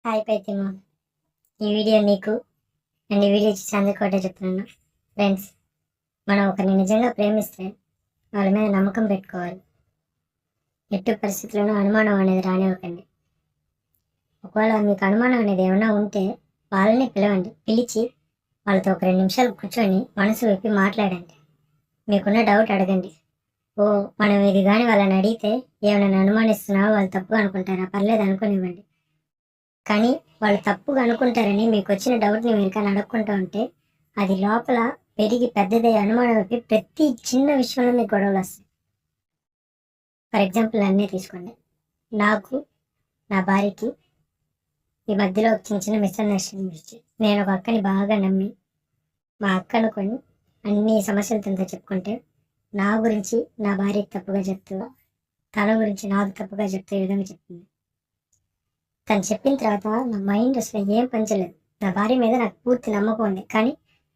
Hi ప్రతిమ, ఈ video నీకు and ఈ వీడియో చూసి అందరికీ ఒకటే చెప్తున్నాను. ఫ్రెండ్స్, మనం ఒకరిని నిజంగా ప్రేమిస్తే వాళ్ళ మీద నమ్మకం పెట్టుకోవాలి. ఎట్టి పరిస్థితుల్లోనూ అనుమానం అనేది రానివ్వకండి. ఒకవేళ మీకు అనుమానం అనేది ఏమైనా ఉంటే వాళ్ళని పిలవండి. పిలిచి వాళ్ళతో ఒక 2 నిమిషాలు కూర్చొని మనసు విప్పి మాట్లాడండి. మీకున్న డౌట్ అడగండి. మనం ఇది కానీ వాళ్ళని అడిగితే ఏమైనా అనుమానిస్తున్నావో వాళ్ళు తప్పుగా అనుకుంటారా, పర్లేదు అనుకోనివ్వండి. కానీ వాళ్ళు తప్పుగా అనుకుంటారని మీకు వచ్చిన డౌట్ని మీరు కానీ అడగకుండా ఉంటే అది లోపల పెరిగి పెద్దదై అనుమానం వచ్చి ప్రతి చిన్న విషయంలో మీకు గొడవలు వస్తాయి. ఫర్ ఎగ్జాంపుల్ అన్నీ తీసుకోండి. నాకు నా భార్యకి ఈ మధ్యలో ఒక చిన్న చిన్న మిస్అండర్స్టాండింగ్ వచ్చి నేను ఒక అక్కని బాగా నమ్మి మా అక్క అనుకొని అన్ని సమస్యలు తనతో చెప్పుకుంటే నా గురించి నా భార్యకి తప్పుగా చెప్తూ తన గురించి నాకు తప్పుగా చెప్తూ ఈ విధంగా చెప్తుంది. తను చెప్పిన తర్వాత నా మైండ్ అసలు ఏం పంచలేదు. నా భార్య మీద నాకు పూర్తి నమ్మకం ఉంది. కానీ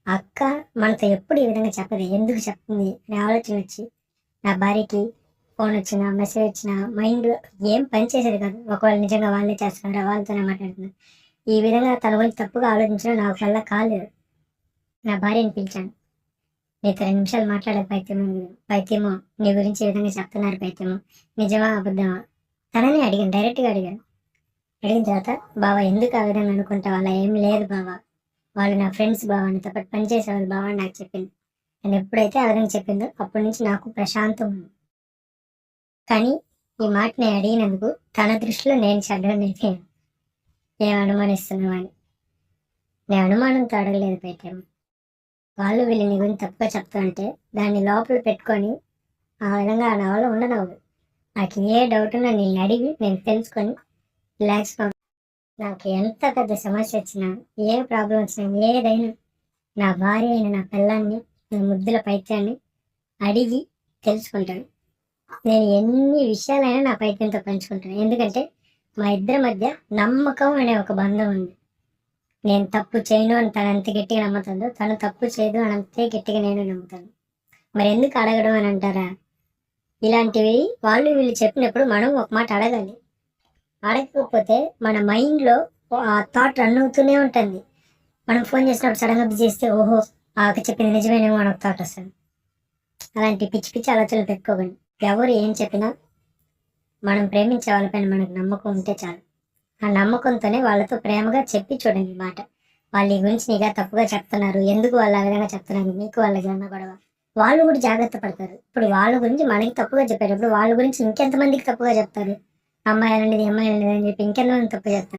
అక్క మనతో ఎప్పుడు ఈ విధంగా చెప్పదు, ఎందుకు చెప్తుంది అనే ఆలోచన వచ్చి నా భార్యకి ఫోన్ వచ్చినా మెసేజ్ వచ్చినా మైండ్ ఏం పనిచేసేది కాదు. ఒకవేళ నిజంగా వాళ్ళే చేస్తున్నారా, వాళ్ళతోనే మాట్లాడుతున్నారు. ఈ విధంగా తన గురించి తప్పుగా ఆలోచించడం నాకు వల్ల కాలేదు. నా భార్యని పిలిచాను. నీతో 2 నిమిషాలు మాట్లాడేది పైత్యమో నీ గురించి ఈ విధంగా చెప్తున్నారు పైత్యమో, నిజమా అబద్ధమా? తనని అడిగాను, డైరెక్ట్గా అడిగాను. అడిగిన తర్వాత, బావ ఎందుకు ఆ విధంగా అనుకుంటావు, అలా ఏం లేదు బావ, వాళ్ళు నా ఫ్రెండ్స్ బావ, నీతో పాటు పనిచేసేవాళ్ళు బావ అని నాకు చెప్పింది. నేను ఎప్పుడైతే ఆ విధంగా చెప్పిందో అప్పటి నుంచి నాకు ప్రశాంతం ఉంది. కానీ ఈ మాట నేను అడిగినందుకు తన దృష్టిలో నేను చెడ్డగా ఏం అనుమానిస్తున్నామని. నేను అనుమానంతో అడగలేదు పెట్టాము. వాళ్ళు వీళ్ళు నీ గురించి తప్పుగా చెప్తా అంటే దాన్ని లోపల పెట్టుకొని ఆ విధంగా నా వల్ల ఉండనవ్వదు. నాకు ఏ డౌట్ ఉన్నా నేను అడిగి నేను తెలుసుకొని రిలాక్స్. నాకు ఎంత పెద్ద సమస్య వచ్చినా, ఏ ప్రాబ్లం వచ్చినా, ఏదైనా నా భార్య అయిన నా పిల్లాన్ని, నా ముద్దుల పైత్యాన్ని అడిగి తెలుసుకుంటాను. నేను ఎన్ని విషయాలైనా నా పైత్యంతో పంచుకుంటాను. ఎందుకంటే మా ఇద్దరి మధ్య నమ్మకం అనే ఒక బంధం ఉంది. నేను తప్పు చేయను అని తను అంత గట్టిగా నమ్ముతుందో, తను తప్పు చేయదు అని అంతే గట్టిగా నేను నమ్ముతాను. మరి ఎందుకు అడగడం అని అంటారా? ఇలాంటివి వాళ్ళు వీళ్ళు చెప్పినప్పుడు మనం ఒక మాట అడగాలి. అడగకపోతే మన మైండ్లో ఆ థాట్ రన్ అవుతూనే ఉంటుంది. మనం ఫోన్ చేసినప్పుడు సడన్గా బిజీ చేస్తే ఓహో ఆక చెప్పింది నిజమేనేమో అని ఒక థాట్ వస్తుంది. అలాంటి పిచ్చి పిచ్చి ఆలోచనలు పెట్టుకోకండి. ఎవరు ఏం చెప్పినా మనం ప్రేమించే వాళ్ళపైన మనకు నమ్మకం ఉంటే చాలు. ఆ నమ్మకంతోనే వాళ్ళతో ప్రేమగా చెప్పి చూడండి మాట. వాళ్ళు ఈ గురించి నీగా తప్పుగా చెప్తున్నారు, ఎందుకు వాళ్ళు ఆ విధంగా చెప్తున్నారు, మీకు వాళ్ళకి ఏమన్నా గొడవ, వాళ్ళు కూడా జాగ్రత్త పడతారు. ఇప్పుడు వాళ్ళ గురించి మనకి తప్పుగా చెప్పేటప్పుడు వాళ్ళ గురించి ఇంకెంతమందికి తప్పుగా చెప్తారు. అమ్మాయి అనేది అని చెప్పి ఇంకెంతమంది తప్పు చేస్తారు.